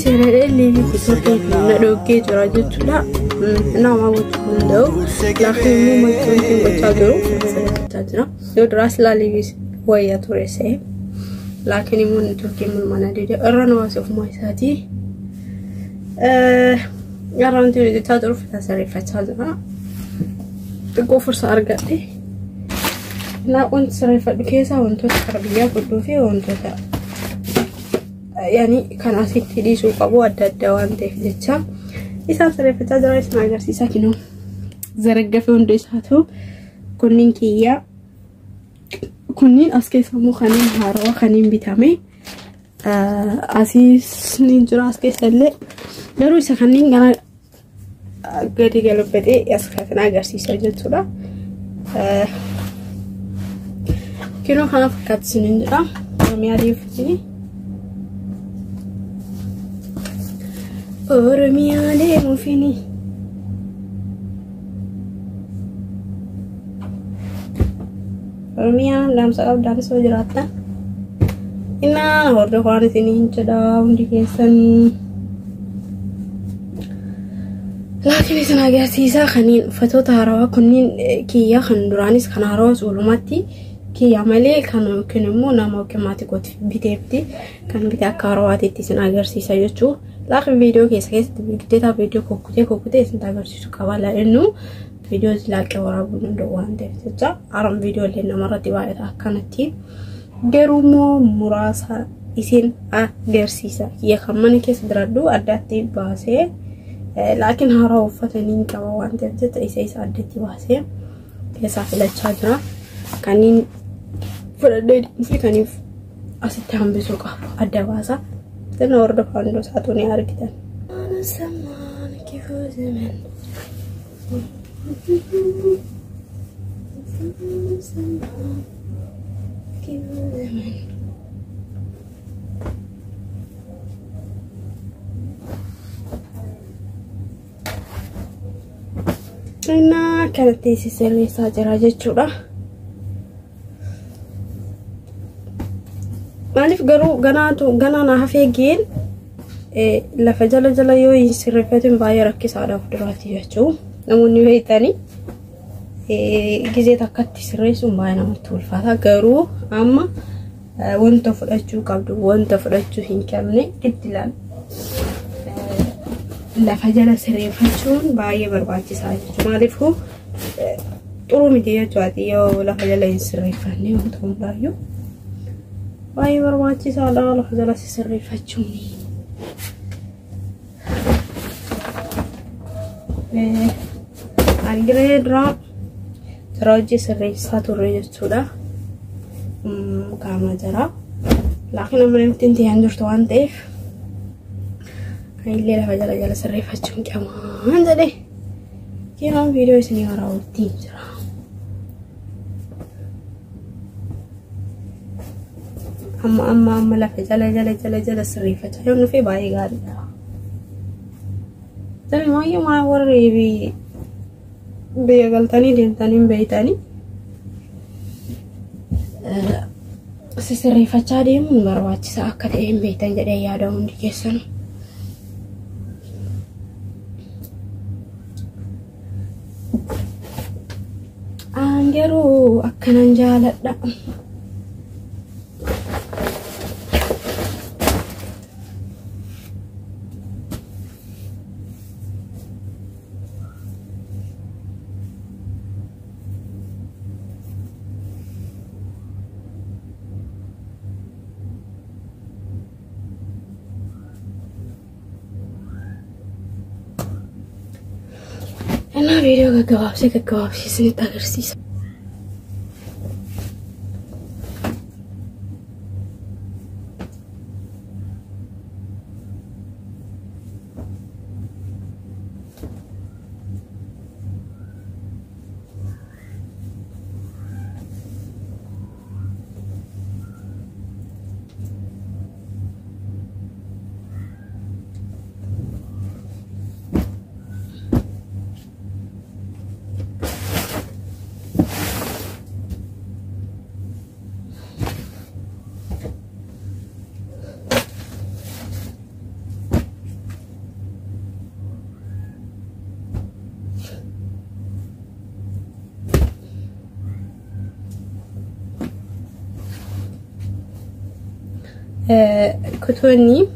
سيرة اللي بيسوي نروكي جراجة لا نوع وتمندو لكن مو ممكن بتجرو تجرا يدرس لا ليس ويا تورسه لكن مو نتوكي من منادي الرنوا سوف ما يساتي يرون تريد تجرو في تسري فتجرا تقو فرصة أرجعتي لا وانت سريفة بكيسة وانت تقربية كله فيه وانت يعني كان أسيت لي سوق أبو الدوام تفلتها إذا سريفة تجرا اسمع جرسي ساكنه زرقة في وندساتو كونين كيا كونين أسكيس مو خنين هارو خنين بتامي أسيس نينجرا أسكيس اللي درو سخنين أنا قدي قالوا بدي أسكتنا جرسي سجل صورة كيلو خنا فكات سنينجرا مياري فيني أورميالي مفيني Ormiya dalam sekap dari sejarahnya. Ina hordo hari sini ceda undi kesan. Lakin senaga sisa kanin foto tarawa kunin kia khanduranis kanaros ulumati kia male kanu kenemu nama kemati kot bitepti kan bitak karawati ti senaga sisa yocu. Lakin video kes deta video kokute senaga sisa kawala enu. فيديوز لاقي ورا بندوان تفتح عرم فيديو اللي نمرة دواعي كانتي جرومو مراسة إسين جرسيسة هي خمني كيس دردو أداتي باسه لكن هراو فتنين كوان تفتح إسيس أداتي باسه كيسا في الشجرة كانين فردي في كانين أستهم بسوكا أدواسة تنورد فاندو ساتوني أركتن أنا سمان كيف زمان Nah, kalau tisi servis saja raja curah. Malif garu gana nah fegin. La fajala jala yo servetin bayar akis ada federasi ya cu. Namun ni tani gize takatti sirreessu baay'ee namatti ulfaata garuu amma wanta fudhachuu qabdu wanta fudhachuu hin qabne giddilaan lafa jala sirreeffachuun baay'ee barbaachisaa jechuudha maaliif xuru miti jechuudha yoo lafa jala hin sirreeffanne wanta hundaayyuu baay'ee barbaachisaadha lafa jala sirreeffachuun Angredra Roji serisa turun sudah kama jara lakin namanya tinti anjur tuan teh kayak lihat jala serif acung kiaman jadi kira video sini orang utin jara amma lah jala serif aja yang nufi bayi gari tapi mau yang mau ribi begal tani dan tani beitani seseri facade mun barwaci sa akade en beitan jade ya da undi kesan angero akanan jaladda Enak video kegawap sih sini tak ngerti. kotoni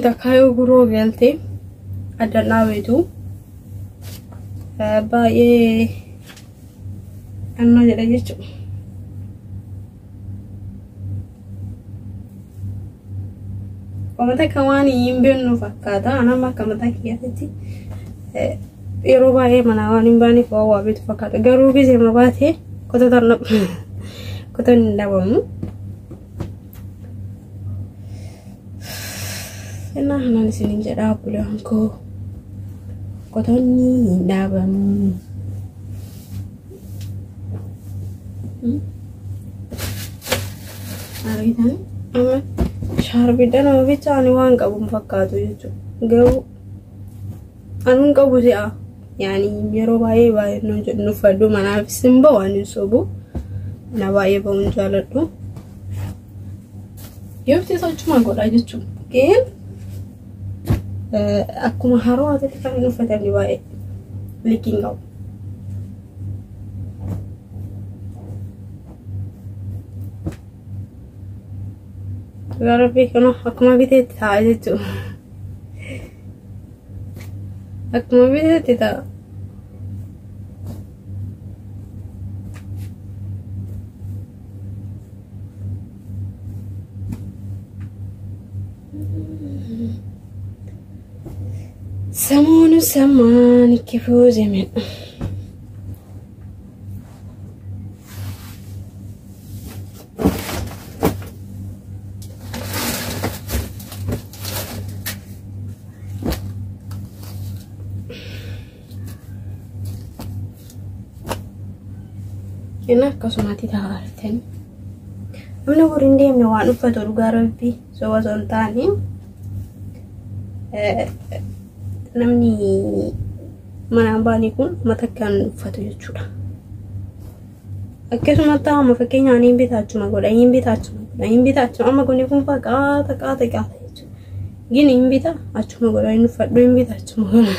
takaayo guroo galte addanaa beetu baay'ee anna jedha jechuudha. Kamata kawani yimbenu fakkaata anama kamata kiyati yeroo baay'ee mana waan hin baane fa'aa waa beetu fakkaata garuu gisee mabaate kotoni dhabamu. Ena hanan sinin jedha bulan ko kotoni dhabamu. Aritan ama sharbidan ama bichaani waan qabu fakkaatu jechuudha. Garuu anun qabu si'a yaani yeroo baay'ee nu fadhu manaaf simba waan sobu na baay'ee ba'uun jaaladhu. Yoofti sochuma godha jechuudha. Geen akkuma haroo ati kan uffatani baay'ee likiin qabu. Garabbi kana akkuma biteetti ta'a jechuudha. Akkuma biteetti ta'a. Samoonu samaan kifuu zemen. Kena akkasumatti taa'artan. Namni horiin deemne waan uffatu dhugaa rabbi soba sontaani. Namni mana baanii kun matakkaan uffatu jechuudha. Akkasuma taa'ama fakkeenyaan hin bitaachuma godha hin bitaachuma amma kun kun qaata jechuudha. Gini hin bita achuma godha hin uffadhu hin bitaachuma godha.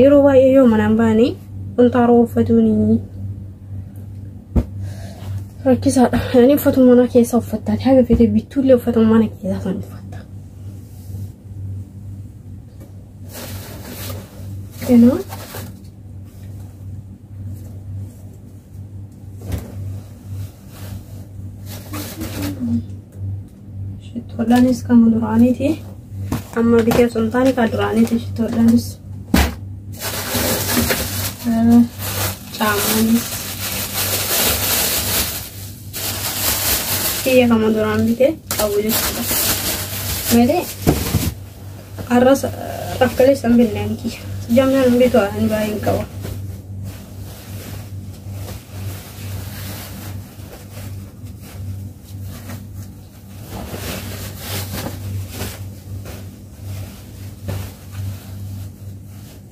Yeroo baay'ee yoo mana baanii wantaaroo uffatuuni rakkisaadha. Yani uffatu mana keessa uffattaati haga fete bittuullee uffatu mana keessa san uffatta. Kena shittoodhaanis kan duraaniiti amma bitee sontaani kan duraaniiti shittoodhaanis caamaanis kiyya kan duraan bitee qabu jechuudha. Meelee arras rafkalee san binneen kiyya jamnaan bitu aan baay'een qaba.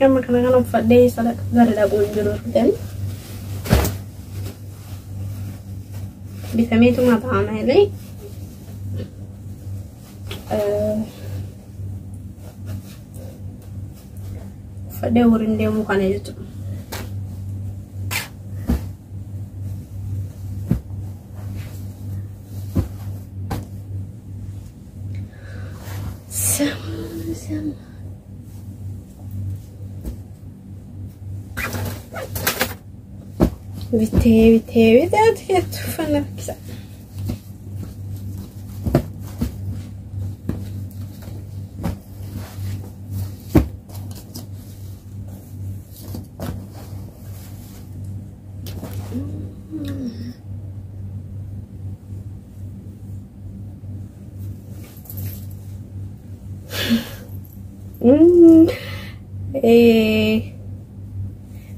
Amma kana uffadhee sadaqa gara dhabuun jiru fidanii bitameetu mataa malee uffadhee horiin deemuu kana jechuudha. Bitee ati uffanna rakkisa.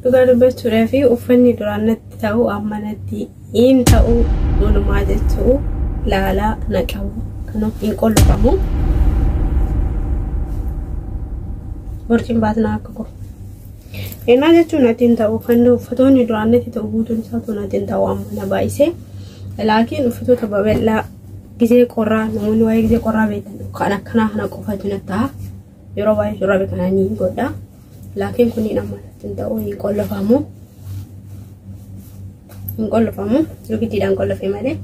Dhugaa dubbachuudhaa fi uffanni duraanatti ta'uu ammanatti hin ta'uu walumaa jechuu laalaa naqabu kanaaf hin qolfamu. Warqin baatnaa akka ko. Eenaa jechuun atiin ta'uu kan uffatoonni duraanatti ta'uu guutuun isaatu atiin ta'uu ammana baay'isee laakiin uffatoota babal'aa gisee qorraa namoonni waa'ee gisee qorraa beekan kan akkanaa kana qofatu nataa yeroo baay'ee shurraabii kanaa ni godha. Laakiin kunniin ammanatti ta'uu hin qolfamu. Hin qolfamu. Lukitiidhaan qolfee malee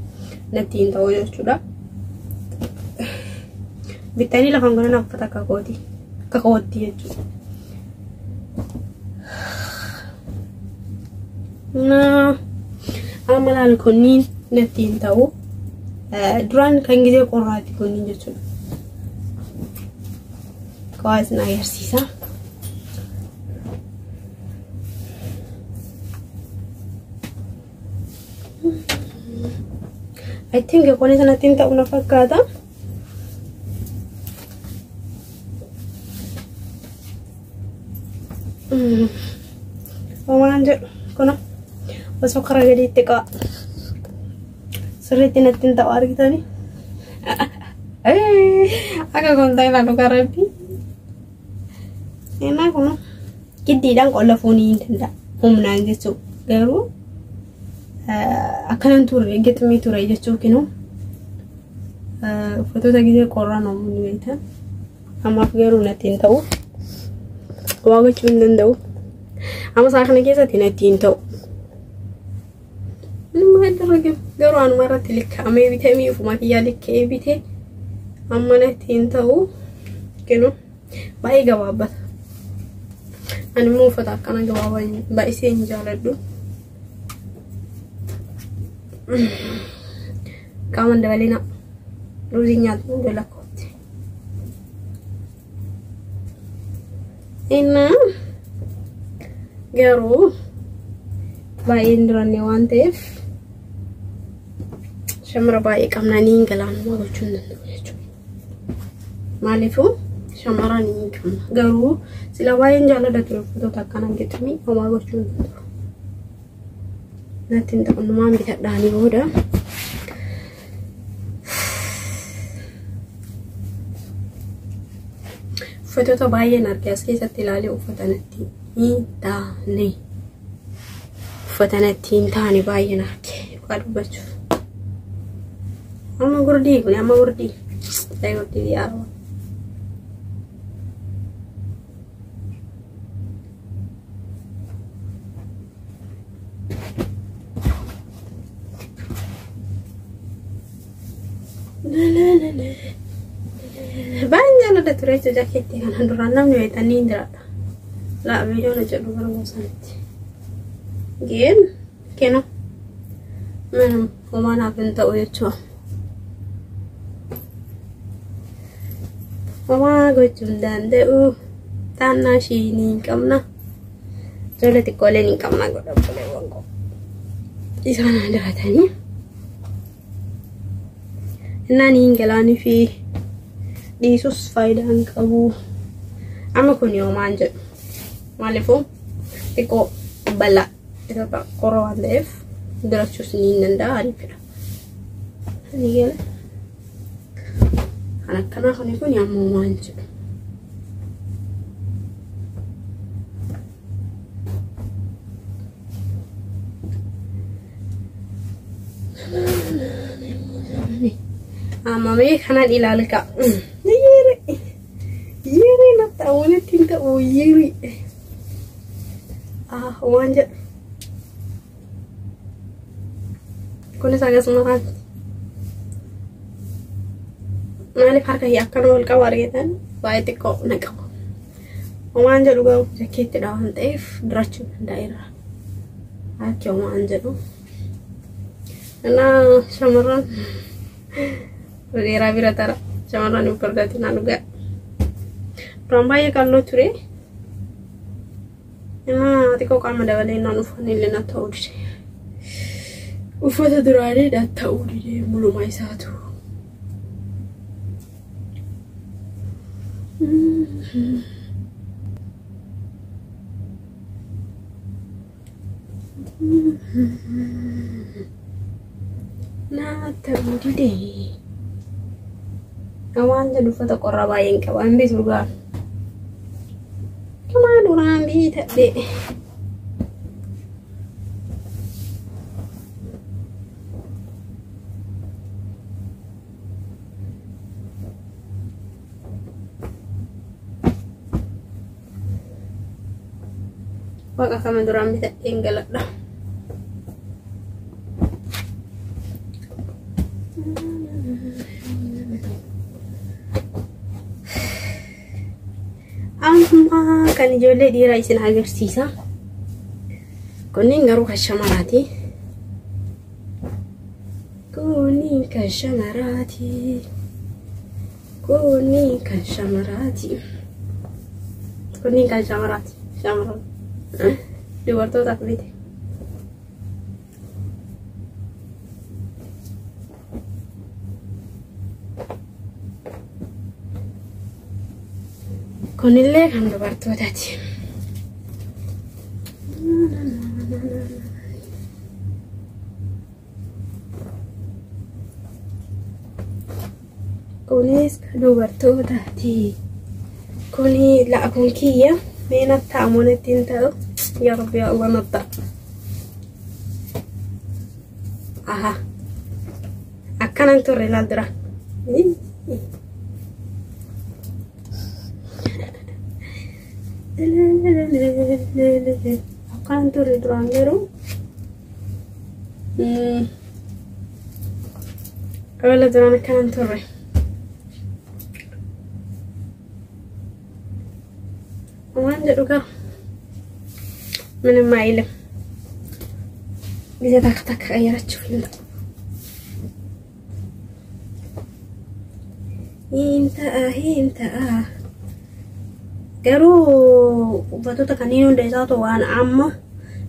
nattiin ta'uu jechuudha. Bitanii lafaan gona uffata akka kootti jechuudha. Amma laal kunniin nattiin ta'uu duraan kan gisee qorraatti kunniin jechuudha. Kawaas na agarsiisa. I think kun isa nattiin ta'uu na fakkaata. Waan jedhu kuna osoo karaa gadiitti qaba. Sirriitti nattiin ta'uu argitanii. Akka kun ta'e laatu karabbi. Emaa kun giddiidhaan qolla foonii hin danda'a. Humnaan jechuudha. Garuu akkanan turre gixmii ture jechuun kinoo uffatoota gisee qorraan oomuni beektan. Ammaaf garuu nattiin ta'uu waa gochuu hin danda'u. Amma saa kana keessatti nattiin ta'u. Garuu anuma irratti likkaa'amee bitee miifuma kiyyaa likkee bitee amma nattiin ta'u kinoo baay'ee gabaabbata. Ani immoo uffata akkana gabaabaa baay'isee hin jaaladhu. Qaaman dabalina ruuzii nyaatu hunda lakkootti. Garuu baay'ee hin duranne waan ta'eef shamara baay'ee qabnaa ni hin galaanuma gochuu hin danda'u jechuudha. Maaliifuu shamara ni hin qabna. Garuu sila baay'een jaalladha ture uffatoota akkana gixmii homaa gochuu hin danda'u. Nattiin ta'unumaan bitadhaanii booda uffatoota baay'een arge as keessatti ilaalee uffata natti hin taane. Uffata natti hin taane baay'een arge dhugaa dubbachuuf. Amma gurdii kun amma gurdii yaaroo. Banyak ada turis jaket yang anu ranam ni wetan ni indra. La video na jadu barang santi. Gen, keno. Mana mana benta uyecho. Mama go jundan de tanah sini kamna. Jole tikole ni kamna go boleh wongko. Di sana ada katanya. Nani ingalani fi dhiisus faayidaan qabu. Amma kun yoo manja maaliifuu xiqqoo bal'aa isa qorra waan ta'eef dirachuus ni hin danda'a ariifidha. Ani gala kan akkanaa kun ammoo manja. Mami kanan ilalka. Yiri na tawane tinta o yiri. Wanja. Kone saga semangat. Nali harga yakkan wal kawar getan. Baik teko nakap. Wanja juga jaket dawan tef dracu daerah. Ayo wanja tu. Karena samaran. Rabi rata samaran upardati nanuga. Rambai kalau ture. Tiko kama dawale nanu fanile na taudi. Ufata durare da taudi mulu mai satu. Na taudi deh. Kawan jadi foto korabayin kawan bis juga. Kemana orang bi tadi? Wah kamu orang bi tadi enggak lah. amma kan ijoollee dhiiraa isin agarsiisa. Kunniin garuu kan shamaraati. Kunniin kan shamaraati. Kunniin kan shamaraati. Kunniin kan shamaraati. Shamaraati. Dubartootaaf bite. Kunillee kan dubartootaati. Kunis kan dubartootaati. Kuni la'akun kiyya meena ta'amuun ittiin ta'u yaa Rabbi yaa Allah natta. Aha. Akkanan turre ilaal dura. Akkanan turre duraan garuu awwaala duraan akkanan turre. Waan jedhu garuu ምንም አይልም ጊዜ ታክታክ ቀየራችሁ inta garuu uffatoota kanneen hunda isaatu waan amma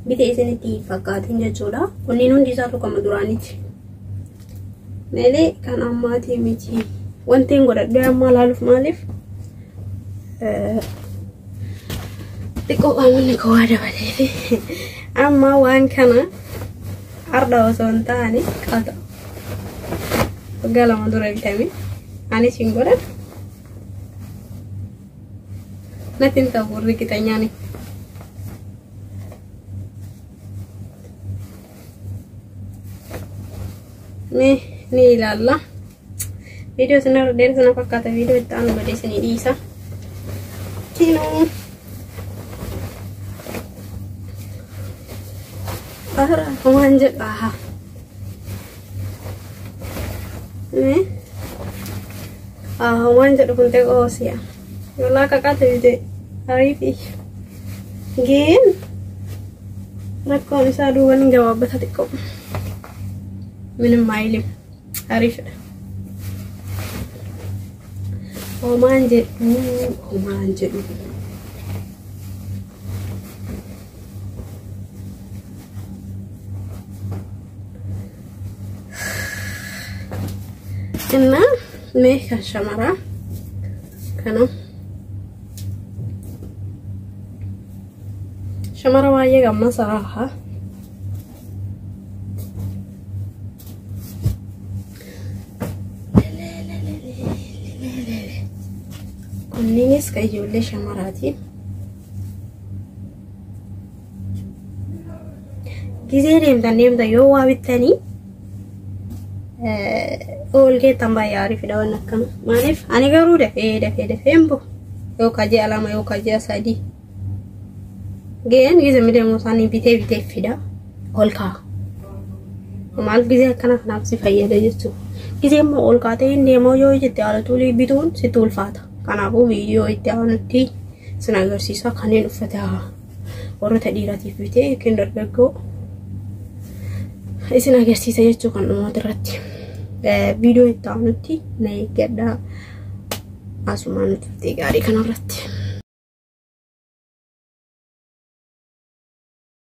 bite isinitti fakkaatiin jechuudha. Kunniin hundi isaatu kama duraaniiti malee kan ammaati miti. Wanti godhadhee amma laaluuf maaliif xiqqoo qaamonni koo waa dabalee amma waan kana arda osoo hin taane qaata waggaa lama dura bitame anis hin godhan natti hin ta'u riqixanyaani. Ni ilaalla viidiyoo sinarra dheersana fakkaata. Viidiyoo itti aanu godhee isinii dhiisa. Kinoo Kumaan jedha waan jedhu kun xiqqoo si'a yoolaa qaqaate bite ariifi geen rakkoon isaa duuban gabaabbata xiqqoo minim maayilim ariifidha. Homaan jedhu Inna me kan shamara kana shamara waayee gamma saraaha kunniinis ka ijoollee shamaraati. Gizee deemta yoo waa bittanii olgee tambaa yaari fidawan akkana maaliif ani garuu dafee mbo yoo kajee alama yoo kajee sadii geen gize midemo sani bitee fida olkaa maal gize akkana kanaaf si fayyada jechuudha. Gize immoo olkaa ta'e deemoo yoo jette alatuulii bituun si tulfaata. Kanaafuu viidiyoo itti aanutti sin agarsiisa kanneen uffata warroota dhiiraatiif bitee yookiin dargaggoo isin agarsiisa jechuudha kan dhumoota irratti. Video itti aanutti na eeggadhaa asumaan nuti gaarii kanarratti.